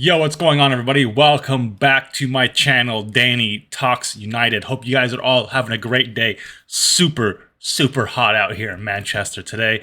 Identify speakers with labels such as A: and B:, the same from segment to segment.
A: Yo, what's going on, everybody? Welcome back to my channel, Danny Talks United. Hope you guys are all having a great day. Super hot out here in Manchester today.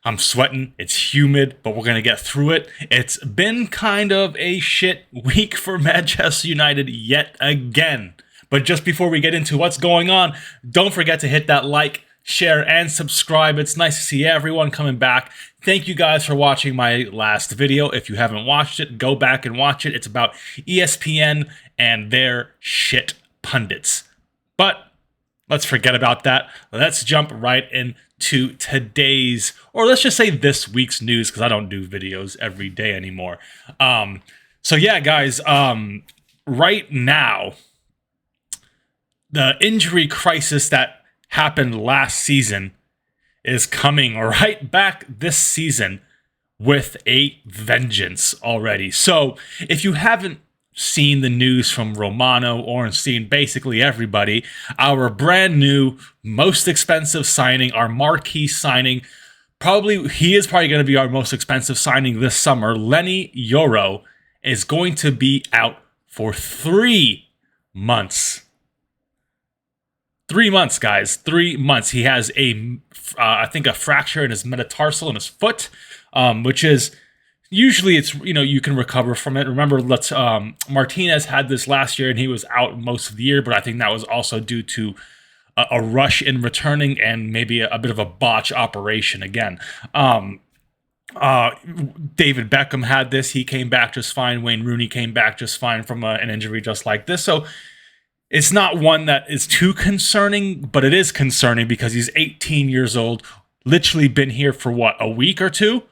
A: I'm sweating, it's humid, but we're going to get through it. It's been kind of a shit week for Manchester United yet again. But just before we get into what's going on, don't forget to hit that like, share, and subscribe. It's nice to see everyone coming back. Thank you guys for watching my last video. If you haven't watched it, go back and watch it. It's about ESPN and their shit pundits. But let's forget about that. Let's jump right into today's, or let's just say this week's news, because I don't do videos every day anymore. So yeah, guys, right now, the injury crisis that happened last season is coming right back this season with a vengeance already. So if you haven't seen the news from Romano or seen basically everybody, our brand new, most expensive signing, our marquee signing, he is probably going to be our most expensive signing this summer, Leny Yoro, is going to be out for 3 months. 3 months, guys. 3 months. He has I think a fracture in his metatarsal in his foot, which is usually you can recover from it. Remember, Martinez had this last year and he was out most of the year, but I think that was also due to a rush in returning and maybe a bit of a botch operation again. David Beckham had this. He came back just fine. Wayne Rooney came back just fine from an injury just like this. So it's not one that is too concerning, but it is concerning because he's 18 years old, literally been here for a week or two,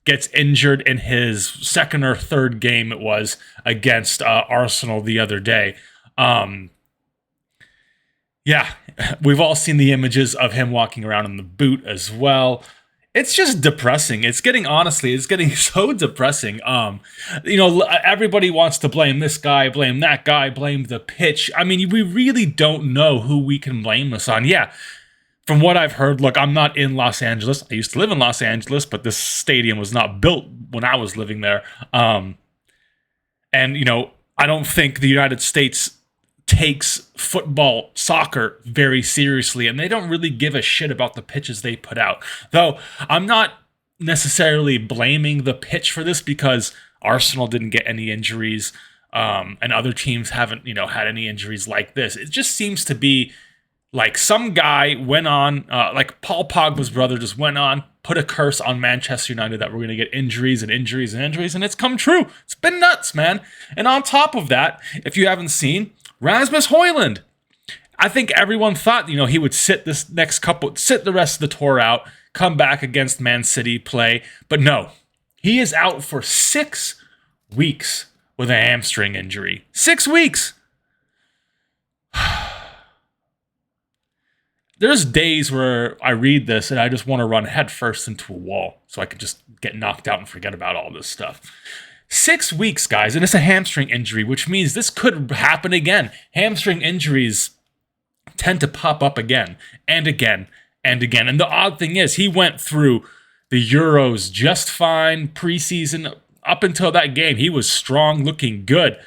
A: gets injured in his second or third game it was against Arsenal the other day. Yeah, we've all seen the images of him walking around in the boot as well. It's just depressing. It's getting so depressing. Everybody wants to blame this guy, blame that guy, blame the pitch. I mean, we really don't know who we can blame this on. Yeah, from what I've heard, look, I'm not in Los Angeles. I used to live in Los Angeles, but this stadium was not built when I was living there. I don't think the United States takes football, soccer very seriously, and they don't really give a shit about the pitches they put out. Though I'm not necessarily blaming the pitch for this because Arsenal didn't get any injuries, and other teams haven't, had any injuries like this. It just seems to be like some guy went on, like Paul Pogba's brother just went on, put a curse on Manchester United that we're going to get injuries and injuries and injuries, and it's come true. It's been nuts, man. And on top of that, if you haven't seen, Rasmus Højlund. I think everyone thought, he would sit the rest of the tour out, come back against Man City, play. But no, he is out for 6 weeks with a hamstring injury. 6 weeks. There's days where I read this and I just want to run headfirst into a wall so I can just get knocked out and forget about all this stuff. 6 weeks, guys, and it's a hamstring injury, which means this could happen again. Hamstring injuries tend to pop up again and again and again. And the odd thing is, he went through the Euros just fine preseason. Up until that game, he was strong, looking good.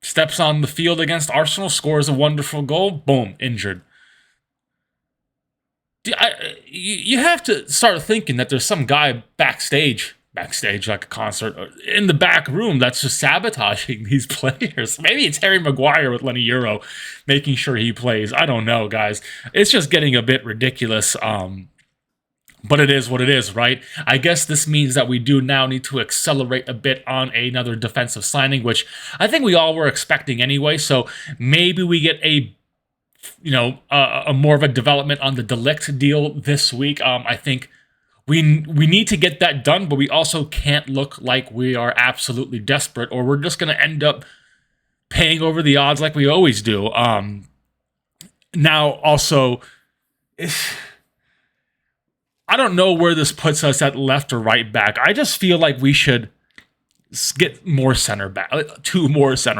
A: Steps on the field against Arsenal, scores a wonderful goal, boom, injured. You have to start thinking that there's some guy backstage like a concert, in the back room that's just sabotaging these players. Maybe it's Harry Maguire with Leny Yoro making sure he plays. I don't know, guys. It's just getting a bit ridiculous. But it is what it is, right? I guess this means that we do now need to accelerate a bit on another defensive signing, which I think we all were expecting anyway. So maybe we get a more of a development on the De Ligt deal this week. I think we need to get that done, but we also can't look like we are absolutely desperate, or we're just going to end up paying over the odds like we always do. Now, also, I don't know where this puts us at left or right back. I just feel like we should get 2 more center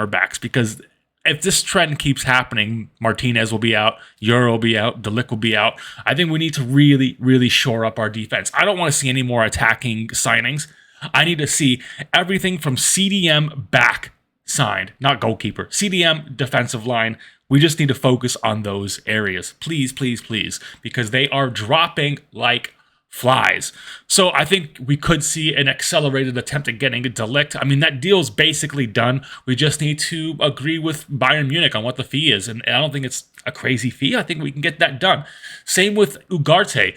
A: backs, because if this trend keeps happening, Martinez will be out, Euro will be out, De Ligt will be out. I think we need to really, really shore up our defense. I don't want to see any more attacking signings. I need to see everything from CDM back signed, not goalkeeper, CDM defensive line. We just need to focus on those areas. Please, please, please, because they are dropping like flies. So I think we could see an accelerated attempt at getting a Delict. I mean, that deal's basically done. We just need to agree with Bayern Munich on what the fee is. And I don't think it's a crazy fee. I think we can get that done. Same with Ugarte.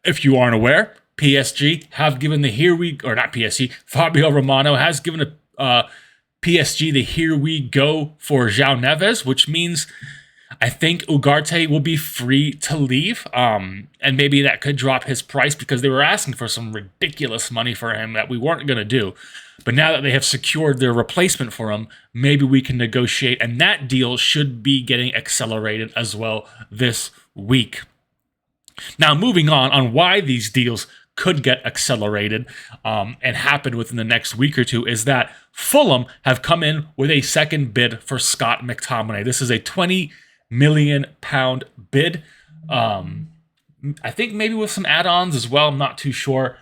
A: If you aren't aware, PSG have given the Fabio Romano has given PSG the here we go for João Neves, which means I think Ugarte will be free to leave, and maybe that could drop his price because they were asking for some ridiculous money for him that we weren't going to do. But now that they have secured their replacement for him, maybe we can negotiate, and that deal should be getting accelerated as well this week. Now, moving on why these deals could get accelerated and happen within the next week or two is that Fulham have come in with a second bid for Scott McTominay. This is a £20 million bid. I think maybe with some add-ons as well. I'm not too sure.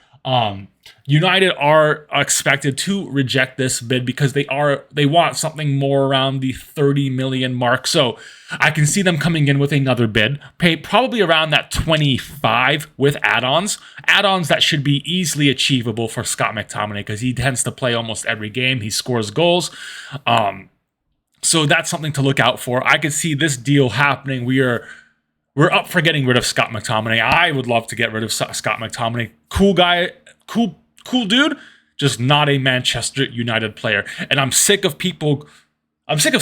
A: United are expected to reject this bid because they want something more around the 30 million mark. So I can see them coming in with another bid, pay probably around that 25 with add-ons that should be easily achievable for Scott McTominay because he tends to play almost every game. He scores goals. So that's something to look out for. I could see this deal happening. We're up for getting rid of Scott McTominay. I would love to get rid of Scott McTominay. Cool guy, cool dude, just not a Manchester United player. And I'm sick of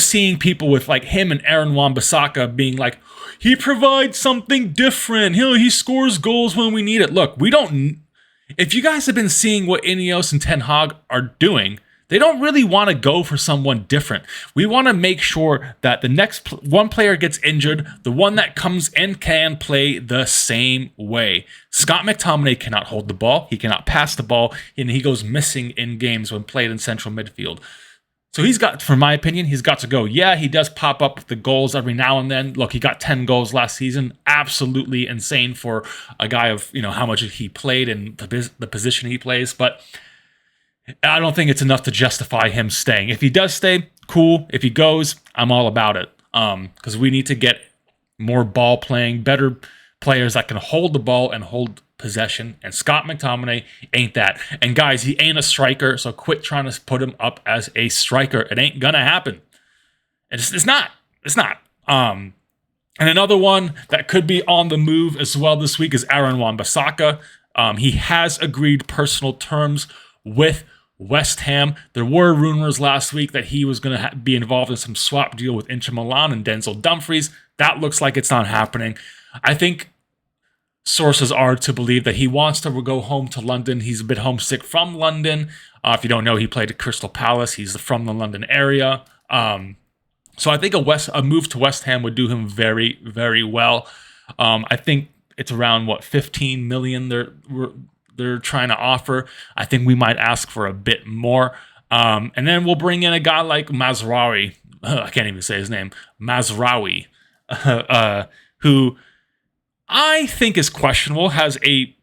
A: seeing people with like him and Aaron Wan-Bissaka being like, he provides something different. He scores goals when we need it. Look, if you guys have been seeing what Ineos and Ten Hag are doing, they don't really want to go for someone different. We want to make sure that the next one player gets injured, the one that comes in can play the same way. Scott McTominay cannot hold the ball. He cannot pass the ball, and he goes missing in games when played in central midfield. So for my opinion, he's got to go. Yeah, he does pop up with the goals every now and then. Look, he got 10 goals last season. Absolutely insane for a guy of, how much he played and the position he plays, but I don't think it's enough to justify him staying. If he does stay, cool. If he goes, I'm all about it. Because we need to get more ball playing, better players that can hold the ball and hold possession. And Scott McTominay ain't that. And guys, he ain't a striker, so quit trying to put him up as a striker. It ain't gonna happen. It's not. It's not. And another one that could be on the move as well this week is Aaron Wan-Bissaka. He has agreed personal terms with West Ham. There were rumors last week that he was going to be involved in some swap deal with Inter Milan and Denzel Dumfries. That looks like it's not happening. I think sources are to believe that he wants to go home to London. He's a bit homesick from London. If you don't know, he played at Crystal Palace. He's from the London area. So I think a move to West Ham would do him very, very well. I think it's around 15 million they're trying to offer. I think we might ask for a bit more. And then we'll bring in a guy like Mazraoui. I can't even say his name. Mazraoui, who I think is questionable, has a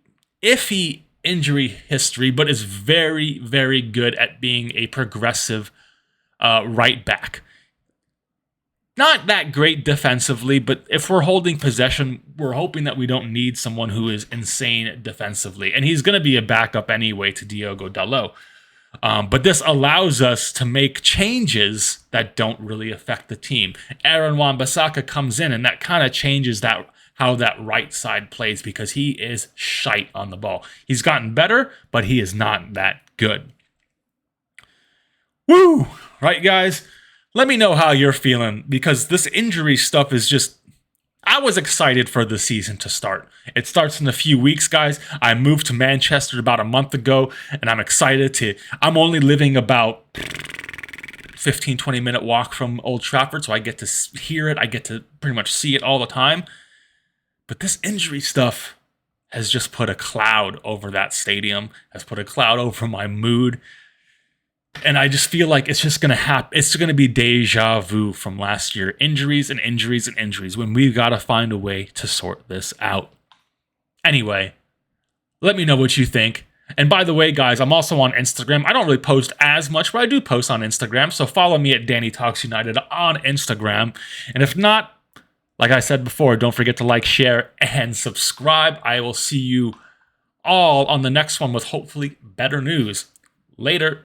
A: iffy injury history, but is very, very good at being a progressive right back. Not that great defensively, but if we're holding possession, we're hoping that we don't need someone who is insane defensively. And he's going to be a backup anyway to Diogo Dalot. But this allows us to make changes that don't really affect the team. Aaron Wan-Bissaka comes in, and that kind of changes how that right side plays because he is shite on the ball. He's gotten better, but he is not that good. Woo! Right, guys? Let me know how you're feeling because this injury stuff is just... I was excited for the season to start. It starts in a few weeks, guys. I moved to Manchester about a month ago, and I'm excited to... I'm only living about 15, 20-minute walk from Old Trafford, so I get to hear it. I get to pretty much see it all the time. But this injury stuff has just put a cloud over that stadium, has put a cloud over my mood. And I just feel like it's just going to happen. It's going to be deja vu from last year. Injuries and injuries and injuries when we've got to find a way to sort this out. Anyway, let me know what you think. And by the way, guys, I'm also on Instagram. I don't really post as much, but I do post on Instagram. So follow me at Danny Talks United on Instagram. And if not, like I said before, don't forget to like, share, and subscribe. I will see you all on the next one with hopefully better news. Later.